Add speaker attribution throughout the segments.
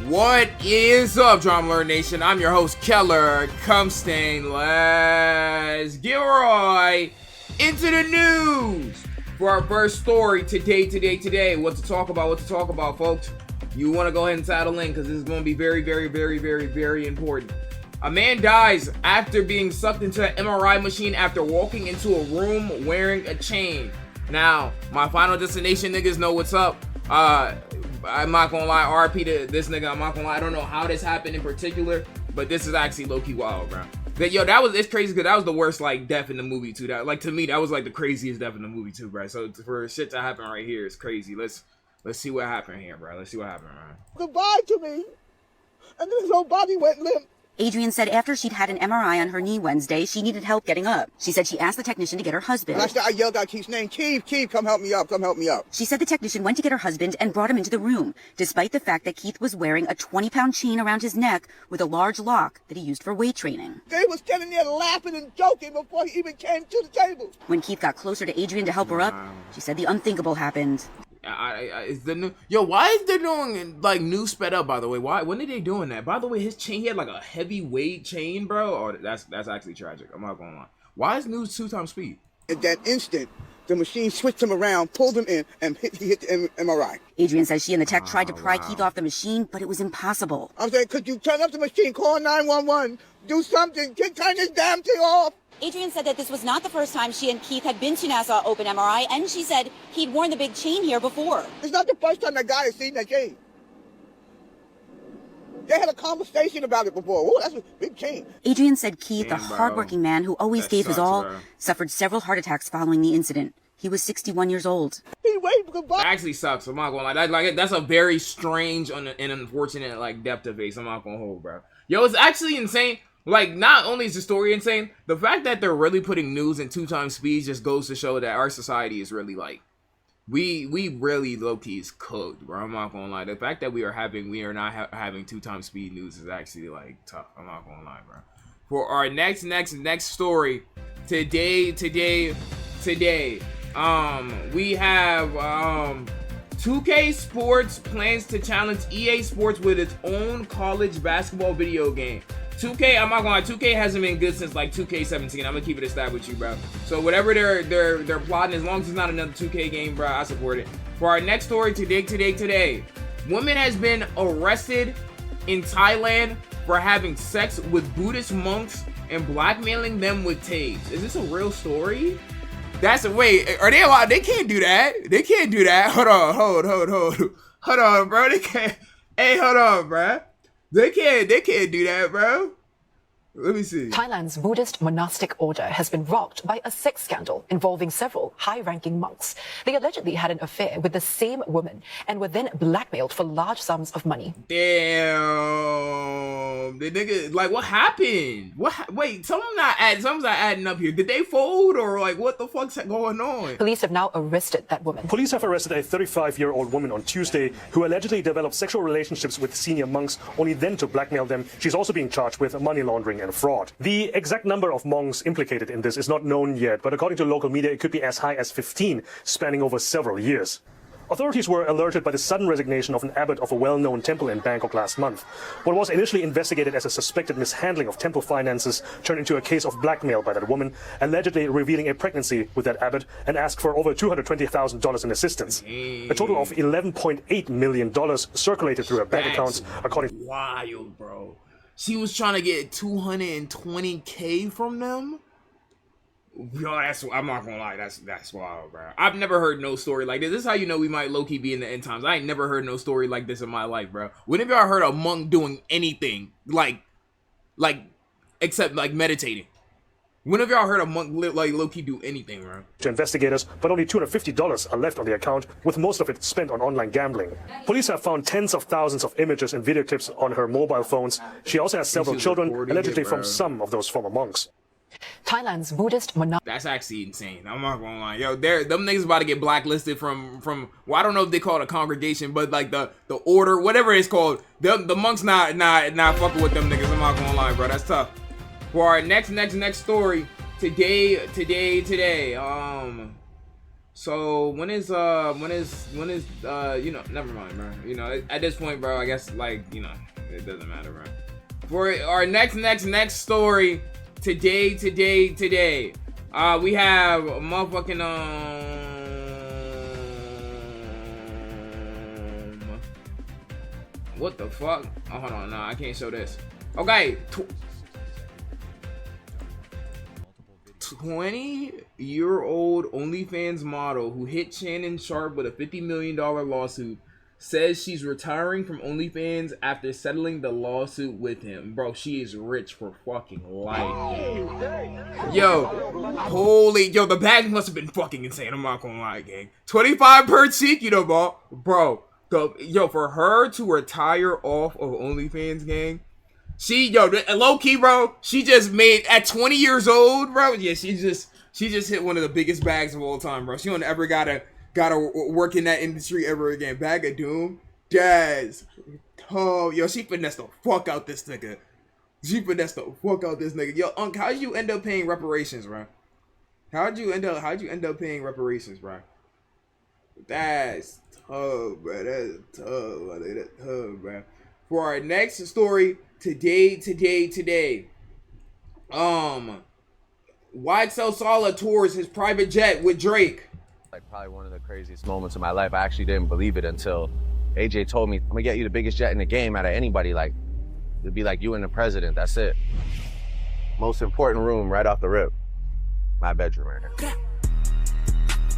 Speaker 1: What is up, Drama Alert Nation? I'm your host, Keller Cumstain. Let's get right into the news for our first story today. What to talk about, folks? You want to go ahead and saddle in because this is going to be very important. A man dies after being sucked into an MRI machine after walking into a room wearing a chain. Now, my Final Destination niggas know what's up. I'm not gonna lie, RP to this nigga, I'm not gonna lie, I don't know how this happened in particular, but this is actually low-key wild, bro. It's crazy because that was the worst, like, death in the movie, too. That, like, to me, that was, like, the craziest death in the movie, too, bro. So, for shit to happen right here is crazy. Let's see what happened here, bro. Let's see what happened, man.
Speaker 2: Goodbye to me, and then his whole body went limp.
Speaker 3: Adrian said after she'd had an MRI on her knee Wednesday, she needed help getting up. She said she asked the technician to get her husband.
Speaker 2: And I yelled out Keith's name, Keith, come help me up.
Speaker 3: She said the technician went to get her husband and brought him into the room, despite the fact that Keith was wearing a 20-pound chain around his neck with a large lock that he used for weight training.
Speaker 2: They were standing there laughing and joking before he even came to the table.
Speaker 3: When Keith got closer to Adrian to help her up, she said the unthinkable happened.
Speaker 1: Is the new why is they doing like new sped up, by the way? When are they doing that? By the way, his chain, he had like a heavyweight chain, bro. Oh, that's actually tragic. I'm not gonna lie. Why is news 2 times speed?
Speaker 2: At that instant, the machine switched him around, pulled him in, and he hit the MRI.
Speaker 3: Adrian says she and the tech tried to pry Keith off the machine, but it was impossible.
Speaker 2: I'm saying, could you turn up the machine, call 911, do something, turn this damn thing off?
Speaker 3: Adrian said that this was not the first time she and Keith had been to Nassau Open MRI, and she said he'd worn the big chain here before.
Speaker 2: It's not the first time that guy has seen that chain. They had a conversation about it before. Oh, that's a big chain.
Speaker 3: Adrian said Keith, a hardworking man who always gave his all, suffered several heart attacks following the incident. He was 61 years old.
Speaker 1: That actually sucks. I'm not gonna lie. That's a very strange and unfortunate like depth of face. I'm not gonna hold, bro. Yo, it's actually insane. Like, not only is the story insane, the fact that they're really putting news in 2 times speed just goes to show that our society is really like, we really low-key is cooked, bro. I'm not gonna lie. The fact that we are not having 2 times speed news is actually like tough. I'm not gonna lie, bro. For our next story today, we have 2K Sports plans to challenge EA Sports with its own college basketball video game. 2K, I'm not gonna lie, 2K hasn't been good since like 2K17. I'm gonna keep it a stab with you, bro. So whatever they're plotting, as long as it's not another 2K game, bro, I support it. For our next story today, woman has been arrested in Thailand for having sex with Buddhist monks and blackmailing them with tapes. Is this a real story? Wait, are they allowed? They can't do that. They can't do that. Hold on, bro. They can't. Hey, hold on, bro. They can't do that, bro. Let me see.
Speaker 4: Thailand's Buddhist monastic order has been rocked by a sex scandal involving several high-ranking monks. They allegedly had an affair with the same woman and were then blackmailed for large sums of money.
Speaker 1: Damn. The nigga, like, what happened? Wait, something's not adding up here. Did they fold or like what the fuck's going on?
Speaker 4: Police have now arrested that woman.
Speaker 5: Police have arrested a 35-year-old woman on Tuesday who allegedly developed sexual relationships with senior monks, only then to blackmail them. She's also being charged with money laundering and fraud. The exact number of monks implicated in this is not known yet, but according to local media, it could be as high as 15, spanning over several years. Authorities were alerted by the sudden resignation of an abbot of a well-known temple in Bangkok last month. What was initially investigated as a suspected mishandling of temple finances turned into a case of blackmail by that woman, allegedly revealing a pregnancy with that abbot, and asked for over $220,000 in assistance. A total of $11.8 million circulated through her bank accounts, according to...
Speaker 1: Wild, bro. She was trying to get $220K from them? Yo, I'm not gonna lie, that's wild, bro. I've never heard no story like this. This is how you know we might low-key be in the end times. I ain't never heard no story like this in my life, bro. When have y'all heard a monk doing anything like except like meditating? When have y'all heard a monk like low-key do anything, bro?
Speaker 5: To investigators, but only $250 are left on the account, with most of it spent on online gambling. Police have found tens of thousands of images and video clips on her mobile phones. She also has several children, allegedly from some of those former monks.
Speaker 4: Thailand's Buddhist monastic.
Speaker 1: That's actually insane. I'm not gonna lie. Yo, them niggas about to get blacklisted from well, I don't know if they call it a congregation, but like the order, whatever it's called. The monks not fucking with them niggas. I'm not gonna lie, bro. That's tough. For our next story, today. So when is never mind, bro. You know, at this point, bro, I guess like, you know, it doesn't matter, bro. For our next story today, we have a motherfucking what the fuck? Oh, hold on, no, I can't show this. Okay, 20-year-old OnlyFans model who hit Shannon Sharp with a $50 million lawsuit says she's retiring from OnlyFans after settling the lawsuit with him. Bro, she is rich for fucking life. Yo, the bag must have been fucking insane. I'm not gonna lie, gang. 25 per cheek, you know, bro. For her to retire off of OnlyFans, gang. Low key, bro. She just made at 20 years old, bro. Yeah, she just hit one of the biggest bags of all time, bro. She don't ever gotta work in that industry ever again. Bag of Doom, Jazz. Oh, yo, she finessed the fuck out this nigga. Yo, Unc, how'd you end up paying reparations, bro? How'd you end up paying reparations, bro? That's tough, bro. That's tough, bro. For our next story today. YXL Sala tours his private jet with Drake.
Speaker 6: Like probably one of the craziest moments of my life. I actually didn't believe it until AJ told me, I'm gonna get you the biggest jet in the game out of anybody. Like, it'd be like you and the president, that's it. Most important room right off the rip. My bedroom right here.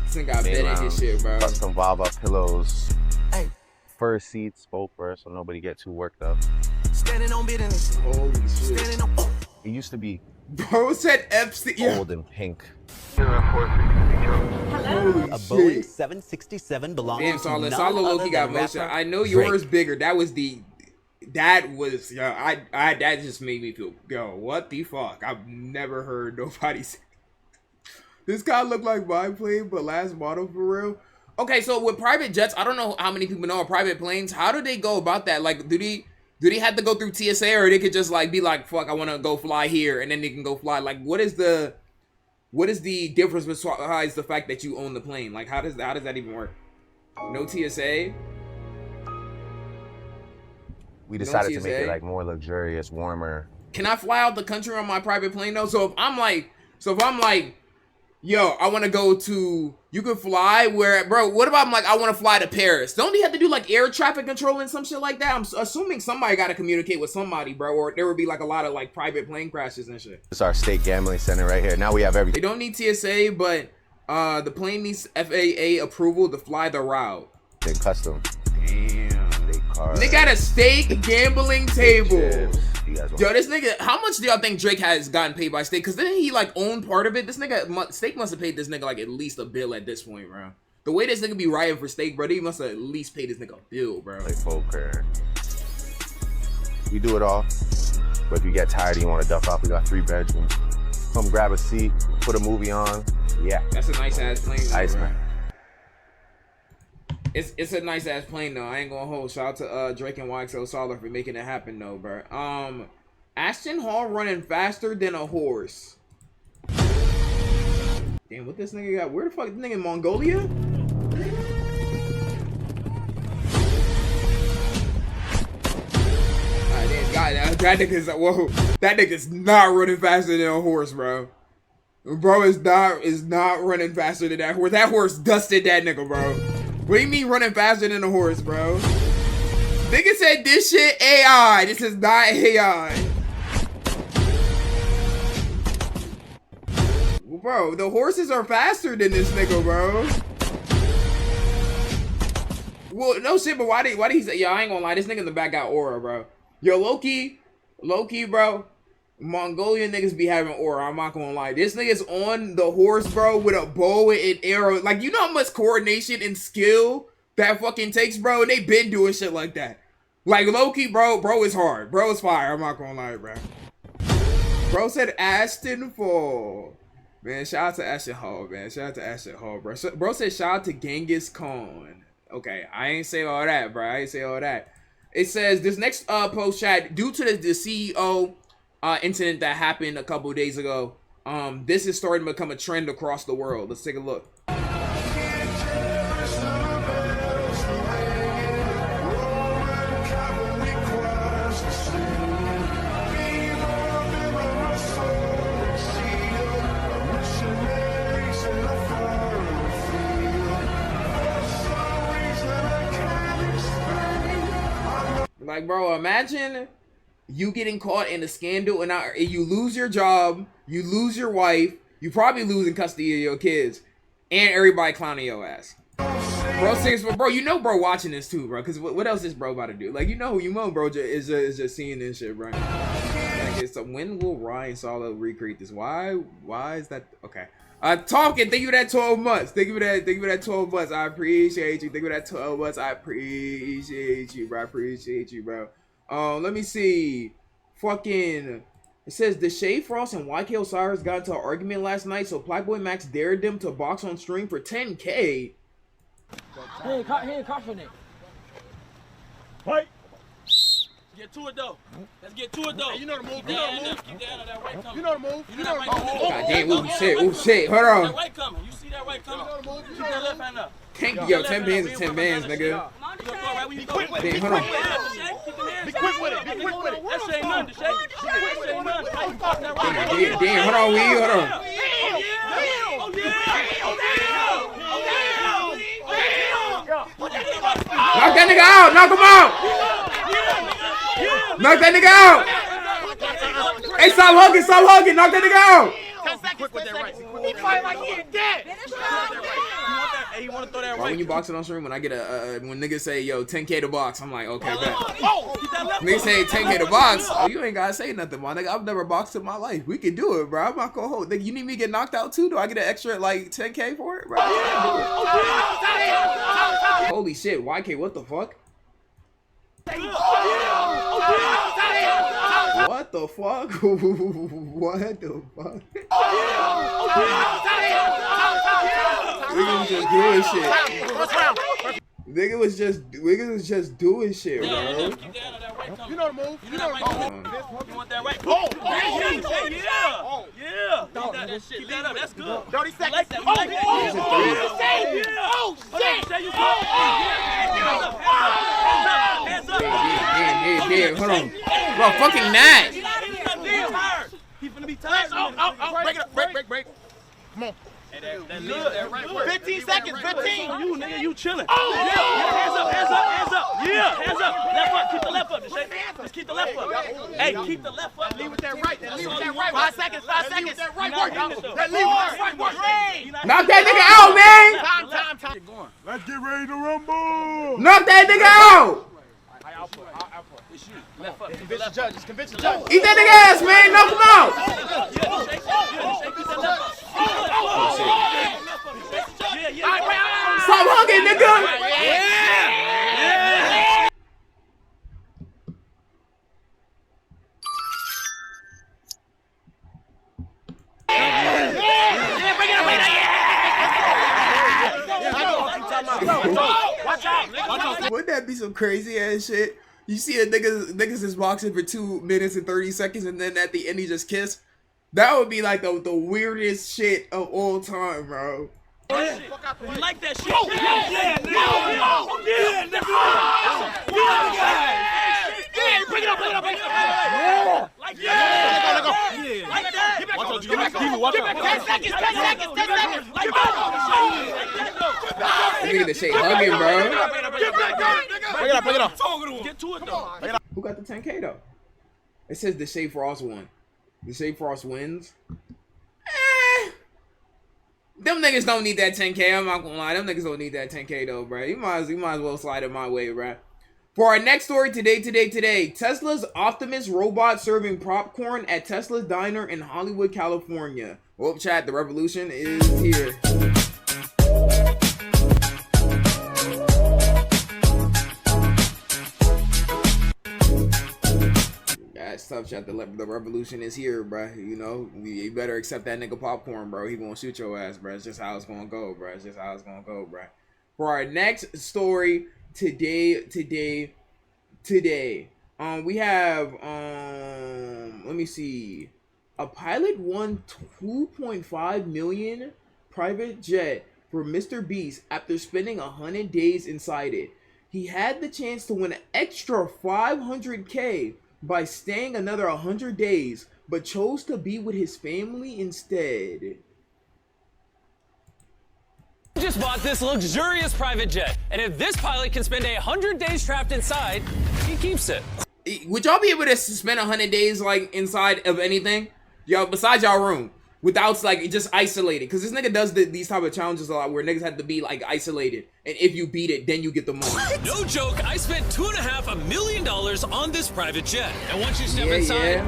Speaker 1: This nigga got bed in his shit, bro.
Speaker 6: Custom Vava pillows. Hey. Fur seats, spoke first so nobody get too worked up.
Speaker 2: Standing on business.
Speaker 1: Holy shit.
Speaker 6: It used to be
Speaker 1: Bro said Epstein.
Speaker 6: gold and pink.
Speaker 1: Holy
Speaker 7: A
Speaker 1: shit.
Speaker 7: Boeing 767 belongs
Speaker 1: Damn,
Speaker 7: to
Speaker 1: Sala
Speaker 7: none
Speaker 1: Loki
Speaker 7: other
Speaker 1: got
Speaker 7: than
Speaker 1: motion.
Speaker 7: rapper
Speaker 1: I know
Speaker 7: Drake.
Speaker 1: yours bigger. That just made me feel, yo, what the fuck? I've never heard nobody say. This guy looked like biplane, but last model for real. Okay, so with private jets, I don't know how many people know private planes. How do they go about that? Like, do they have to go through TSA, or they could just like be like, fuck, I want to go fly here, and then they can go fly? Like, what is the difference besides the fact that you own the plane? Like, how does that even work? No TSA.
Speaker 6: We decided to make
Speaker 1: TSA?
Speaker 6: it like more luxurious, warmer.
Speaker 1: Can I fly out the country on my private plane though? So if I'm like, yo, I want to go to, you can fly where, bro, what about I'm like, I want to fly to Paris? Don't they have to do like air traffic control and some shit like that? I'm assuming somebody got to communicate with somebody, bro, or there would be like a lot of like private plane crashes and shit.
Speaker 6: It's our state gambling center right here. Now we have
Speaker 1: They
Speaker 6: everything.
Speaker 1: don't need TSA, but the plane needs FAA approval to fly the route.
Speaker 6: Custom.
Speaker 1: Damn.
Speaker 6: State cars.
Speaker 1: They got a steak gambling table.
Speaker 6: Chips. You guys want
Speaker 1: Yo, this nigga, how much do y'all think Drake has gotten paid by Steak? Because didn't he like own part of it? This nigga, Steak must have paid this nigga like at least a bill at this point, bro. The way this nigga be writing for Steak, bro, they must have at least paid this nigga a bill, bro.
Speaker 6: play poker? We do it all. But if you get tired and you want to duck off, we got 3 bedrooms. Come grab a seat, put a movie on. Yeah.
Speaker 1: That's a nice ass plane, though,
Speaker 6: Ice
Speaker 1: bro.
Speaker 6: man.
Speaker 1: It's a nice ass plane though. I ain't gonna hold. Shout out to Drake and YXL Solar for making it happen though, bro. Ashton Hall running faster than a horse. Damn, what this nigga got? Where the fuck this nigga in Mongolia? That nigga's whoa. That nigga's not running faster than a horse, bro. Bro is not running faster than that horse. That horse dusted that nigga, bro. What do you mean running faster than a horse, bro? Nigga said this shit AI. This is not AI. Bro, the horses are faster than this nigga, bro. Well, no shit, but why did he say, yo, I ain't gonna lie, this nigga in the back got aura, bro. Yo, low-key, bro, Mongolian niggas be having aura, I'm not gonna lie. This nigga's on the horse, bro, with a bow and arrow. Like, you know how much coordination and skill that fucking takes, bro? And they been doing shit like that. Like, low-key, bro is hard. Bro is fire, I'm not gonna lie, bro. Bro said Ashton Fall. Man, shout out to Ashton Hall, man. Shout out to Ashton Hall, bro. Bro said shout out to Genghis Khan. Okay, I ain't say all that, bro. I ain't say all that. It says, this next post chat, due to the CEO incident that happened a couple days ago, This is starting to become a trend across the world. Let's take a look. Like, bro, imagine you getting caught in a scandal and you lose your job, you lose your wife, you probably losing custody of your kids, and everybody clowning your ass. Bro, seriously, bro, you know, bro, watching this too, bro. Cause what else is bro about to do? Like, you know who you know, bro, is just seeing this shit, bro. Like, it's when will Ryan Solo recreate this? Why is that? Okay. Talking. Thank you for that 12 months. Thank you for that 12 months. I appreciate you. Thank you for that 12 months. I appreciate you, bro. I appreciate you, bro. Let me see. Fucking. It says Deshae Frost and YK Osiris got into an argument last night, so Playboy Max dared them to box on stream for 10K.
Speaker 8: He ain't caution it.
Speaker 9: Fight.
Speaker 8: Get to it though. Let's get to it though.
Speaker 9: Hey, you know the move.
Speaker 8: Keep that that weight coming.
Speaker 9: You know the move.
Speaker 8: You know that weight coming.
Speaker 1: God damn, oh shit, hold on.
Speaker 8: That weight coming. You see that weight coming? Keep that left hand up.
Speaker 1: Yo, 10 bands is 10 bands, nigga.
Speaker 8: Be quick with it.
Speaker 1: Damn, hold on.
Speaker 9: Be quick with it. Be quick with it.
Speaker 8: That shit ain't nothing, Deshae. That ain't nothing.
Speaker 1: Damn, hold on, Wee, hold on. Knock that nigga out! Knock him out! Knock that nigga out! Hey, stop hugging! Knock that nigga out!
Speaker 9: 10 seconds. Quick with that right.
Speaker 8: He fight like he ain't dead. Hey, you want to throw that right?
Speaker 1: When you boxing on stream, when I get when niggas say, yo, 10K to box, I'm like, okay, bet.
Speaker 8: Oh,
Speaker 1: Niggas say 10K to box, oh, you ain't gotta say nothing, my nigga. I've never boxed in my life. We can do it, bro. I'm not gonna hold. Nigga, you need me to get knocked out too? Do I get an extra, like, 10K for it, bro? Holy shit, YK, what the fuck? What the fuck? What the fuck? Nigga was just doing shit. Nigga was just doing shit, bro.
Speaker 9: You know the move. You know the move.
Speaker 8: You want that right? Oh, yeah. Keep that up. That's good.
Speaker 9: 30 seconds.
Speaker 8: Like that. Oh, shit. Hands up.
Speaker 1: Damn, hold on. Bro, fucking that.
Speaker 8: He's gonna be tired.
Speaker 9: Break it up. Break. Come on.
Speaker 8: That
Speaker 9: 15 seconds. 15.
Speaker 8: You nigga, you chilling. Oh, yeah. Hands up. Yeah, hands up. Left up. Keep the left up, Deshae. Just keep the left up. Hey, keep the left up.
Speaker 9: Leave with that right.
Speaker 8: 5 seconds.
Speaker 9: Leave with that right work. That leave with that right work.
Speaker 1: Knock that nigga out, man.
Speaker 9: Time. Let's get ready to rumble.
Speaker 1: Knock that nigga out.
Speaker 9: Convince the judge.
Speaker 1: Eat that nigga ass, man. Knock him out. Stop hugging, nigga. Wouldn't that be some crazy ass shit? You see a niggas is boxing for 2 minutes and 30 seconds and then at the end he just kiss? That would be like the weirdest shit of all time, bro.
Speaker 8: You like that shit? Bring it up. Like that. Like that. Get back. 10 seconds. Like that.
Speaker 1: Look at the shit hugging, bro.
Speaker 9: Bring it up.
Speaker 8: Get to it though.
Speaker 1: Who got the 10K though? It says Deshae Frost won. Deshae Frost wins. Them niggas don't need that 10K. I'm not gonna lie. Them niggas don't need that 10K though, bro. You might as well slide it my way, bro. For our next story today, Tesla's Optimus Robot serving popcorn at Tesla's diner in Hollywood, California. Well, chat, the revolution is here. That's tough, chat. The revolution is here, bro. You know, you better accept that nigga popcorn, bro. He gonna shoot your ass, bro. It's just how it's gonna go, bro. For our next story today, we have let me see. A pilot won 2.5 million private jet for Mr. Beast after spending 100 days inside it. He had the chance to win an extra 500K by staying another 100 days, but chose to be with his family instead.
Speaker 10: I just bought this luxurious private jet, and if this pilot can spend 100 days trapped inside, he keeps it.
Speaker 1: Would y'all be able to spend 100 days like inside of anything? Y'all, besides y'all room, without like just isolated? Because this nigga does these type of challenges a lot where niggas have to be like isolated, and if you beat it, then you get the money.
Speaker 10: No joke, I spent $2.5 million on this private jet, and once you step inside,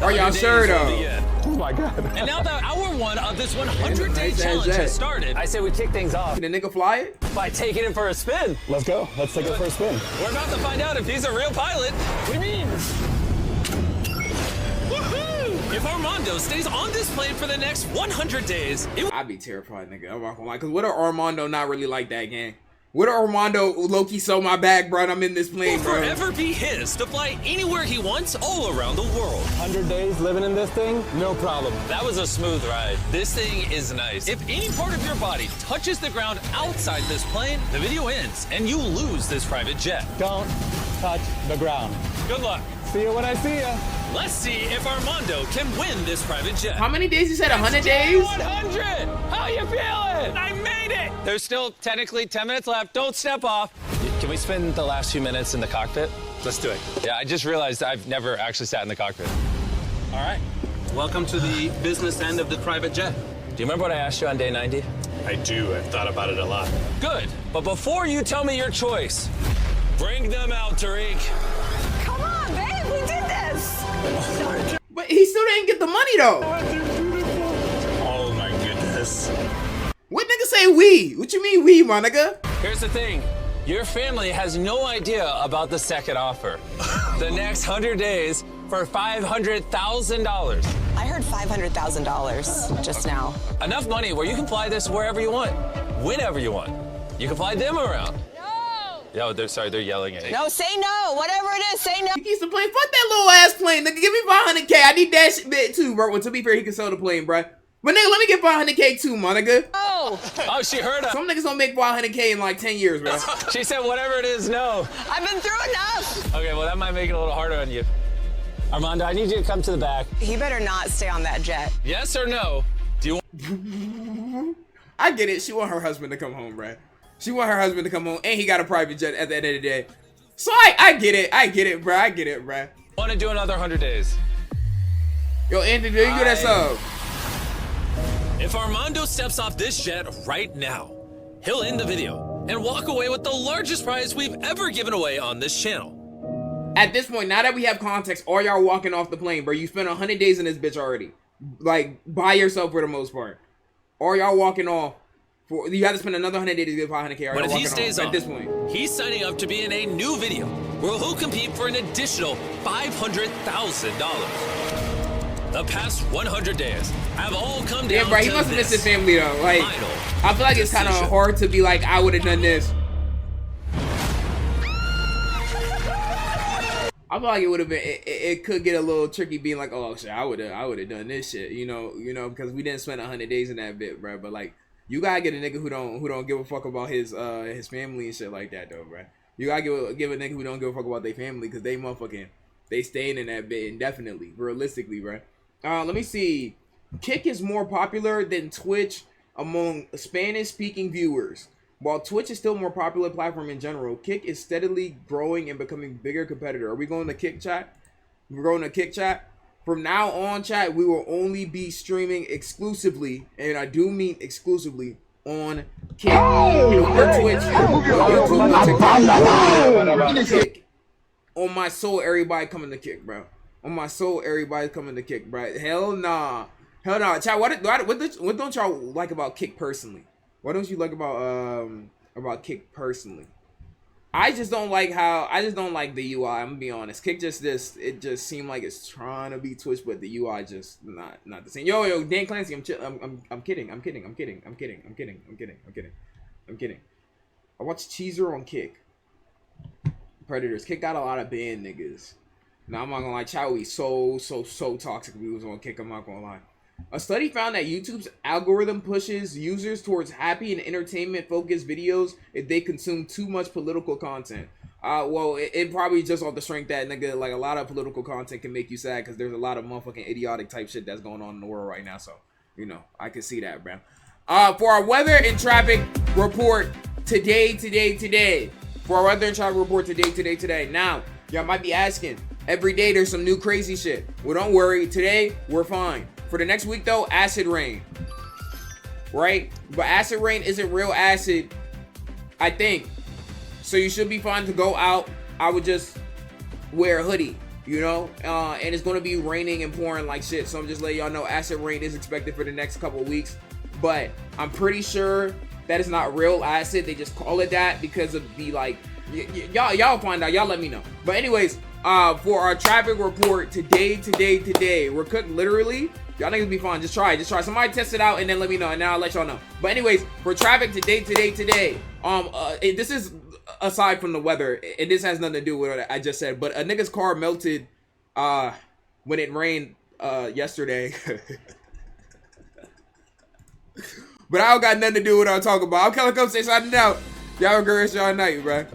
Speaker 1: are y'all sure though?
Speaker 10: Oh my god! And now that hour one of this 100-day challenge has started, I say we kick things off.
Speaker 1: Can the nigga fly it?
Speaker 10: By taking it for a spin.
Speaker 11: Let's go. Let's take it for a spin.
Speaker 10: We're about to find out if he's a real pilot. What do you mean? Woohoo! If Armando stays on this plane for the next 100 days,
Speaker 1: I'd be terrified, nigga. I'm not gonna lie. Cause what if Armando not really like that, gang? What if Armando low-key sew my bag, bro, and I'm in this plane, bro?
Speaker 10: Will forever be his to fly anywhere he wants all around the world.
Speaker 11: 100 days living in this thing, no problem.
Speaker 10: That was a smooth ride. This thing is nice. If any part of your body touches the ground outside this plane, the video ends and you lose this private jet.
Speaker 11: Don't touch the ground.
Speaker 10: Good luck.
Speaker 11: See you when I see you.
Speaker 10: Let's see if Armando can win this private jet.
Speaker 1: How many days you said? 100 days?
Speaker 10: 100! How you feeling? I made it! There's still technically 10 minutes left. Don't step off. Can we spend the last few minutes in the cockpit? Let's do it. Yeah, I just realized I've never actually sat in the cockpit. All right. Welcome to the business end of the private jet. Do you remember what I asked you on day 90?
Speaker 5: I do. I've thought about it a lot.
Speaker 10: Good. But before you tell me your choice, bring them out, Tariq.
Speaker 12: Come on, babe. We did this.
Speaker 1: But he still didn't get the money though.
Speaker 5: Oh my goodness.
Speaker 1: What nigga say we? What you mean we, my nigga?
Speaker 10: Here's the thing. Your family has no idea about the second offer. The next 100 days for $500,000.
Speaker 12: I heard $500,000 just now.
Speaker 10: Enough money where you can fly this wherever you want, whenever you want. You can fly them around. No, they're yelling at you.
Speaker 12: No, say no. Whatever it is, say no.
Speaker 1: He keeps the plane. Fuck that little ass plane, nigga. Give me 500K. I need that shit bit too, bro. Well, to be fair, he can sell the plane, bro. But nigga, let me get 500K too, my nigga.
Speaker 12: Oh.
Speaker 10: Oh, she heard us.
Speaker 1: Some niggas don't make 500K in like 10 years, bro.
Speaker 10: She said whatever it is, no.
Speaker 12: I've been through enough.
Speaker 10: Okay, well, that might make it a little harder on you. Armando, I need you to come to the back.
Speaker 12: He better not stay on that jet.
Speaker 10: Yes or no? Do you want...
Speaker 1: I get it. She want her husband to come home, bro. She want her husband to come home, and he got a private jet at the end of the day. So I get it. I get it, bro. I get it, bro.
Speaker 10: Want to do another 100 days?
Speaker 1: Yo, Anthony, do you get that sub?
Speaker 10: If Armando steps off this jet right now, he'll end the video and walk away with the largest prize we've ever given away on this channel.
Speaker 1: At this point, now that we have context, are y'all walking off the plane, bro? You spent 100 days in this bitch already. Like, by yourself for the most part. Are y'all walking off? You have to spend another 100 days to get 500K.
Speaker 10: But if he stays on,
Speaker 1: at this point,
Speaker 10: he's signing up to be in a new video where he'll compete for an additional $500,000. The past 100 days have all come down
Speaker 1: bro, he
Speaker 10: to
Speaker 1: must
Speaker 10: this
Speaker 1: miss his family though. Like, I feel like it's kind of hard to be like, I would have done this. I feel like it would have been. It could get a little tricky, being like, oh shit, I would have done this shit. You know, because we didn't spend 100 days in that bit, bro. But like, you gotta get a nigga who don't give a fuck about his family and shit like that though, bro. You gotta give a nigga who don't give a fuck about their family, because they motherfucking staying in that bit indefinitely, realistically, bro. Let me see. Kick is more popular than Twitch among Spanish-speaking viewers. While Twitch is still a more popular platform in general, Kick is steadily growing and becoming a bigger competitor. Are we going to Kick chat? We're going to Kick chat. From now on, chat, we will only be streaming exclusively, and I do mean exclusively, on Kick. On Twitch, on YouTube, on Kick. On my soul, everybody coming to Kick, bro. On my soul, everybody coming to Kick, bro. Hell nah. Hell nah. Chat, what don't y'all like about Kick personally? What don't you like about Kick personally? I just don't like the UI. I'm gonna be honest. Kick just seemed like it's trying to be Twitch, but the UI just not the same. Yo, Dan Clancy, I'm kidding. I'm kidding. I watched Cheezer on Kick. Predators. Kick got a lot of banned niggas. Now I'm not gonna lie, Chowie so toxic. We was gonna kick him. I'm not gonna lie. A study found that YouTube's algorithm pushes users towards happy and entertainment-focused videos if they consume too much political content. Well, it probably just off the strength that, nigga, like, a lot of political content can make you sad because there's a lot of motherfucking idiotic type shit that's going on in the world right now. So, you know, I can see that, bro. For our weather and traffic report today. For our weather and traffic report today. Now, y'all might be asking, every day there's some new crazy shit. Well, don't worry. Today, we're fine. For the next week, though, acid rain. Right? But acid rain isn't real acid, I think. So you should be fine to go out. I would just wear a hoodie, you know? And it's going to be raining and pouring like shit. So I'm just letting y'all know acid rain is expected for the next couple of weeks. But I'm pretty sure that is not real acid. They just call it that because of the, like... Y'all find out. Y'all let me know. But anyways, for our traffic report today, we're cooked literally. Y'all niggas be fine. Just try. Somebody test it out and then let me know, and then I'll let y'all know. But anyways, for traffic today. This is aside from the weather, and this has nothing to do with what I just said. But a nigga's car melted when it rained yesterday. But I don't got nothing to do with what I'm talking about. I'm Keller Come Stay signing out. Y'all have a great rest of y'all night, bro.